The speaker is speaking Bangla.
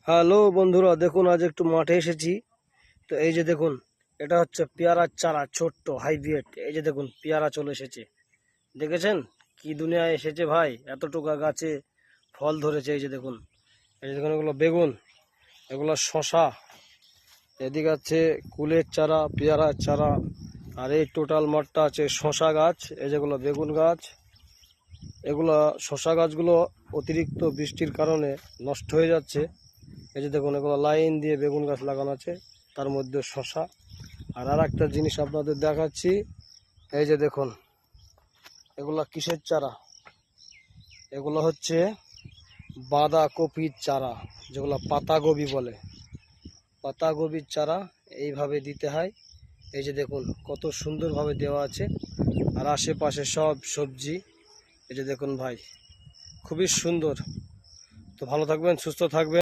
হ্যালো বন্ধুরা, দেখুন আজ একটু মাঠে এসেছি। তো এই যে দেখুন, এটা হচ্ছে পেয়ারার চারা, ছোট্ট হাইব্রিড। এই যে দেখুন পেয়ারা চলে এসেছে, দেখেছেন কি দুনিয়ায় এসেছে ভাই, এতটুকু গাছে ফল ধরেছে। এই যে দেখুন, এই যে দেখুন, এগুলো বেগুন, এগুলো শশা, এদিকে আছে কুলের চারা, পেয়ারার চারা, আর এই টোটাল মাঠটা আছে শশা গাছ। এই যেগুলো বেগুন গাছ, এগুলো শশা গাছগুলো অতিরিক্ত বৃষ্টির কারণে নষ্ট হয়ে যাচ্ছে। এই যে দেখুন, এগুলো লাইন দিয়ে বেগুন গাছ লাগানো আছে, তার মধ্যে শশা। আর একটা জিনিস আপনাদের দেখাচ্ছি, এই যে দেখুন, এগুলা কিসের চারা? এগুলো হচ্ছে বাঁধাকপির চারা, যেগুলো পাতাকপি বলে। পাতাকপির চারা এইভাবে দিতে হয়। এই যে দেখুন কত সুন্দরভাবে দেওয়া আছে, আর আশেপাশে সব সবজি। এই যে দেখুন ভাই, খুবই সুন্দর। তো ভালো থাকবেন, সুস্থ থাকবেন।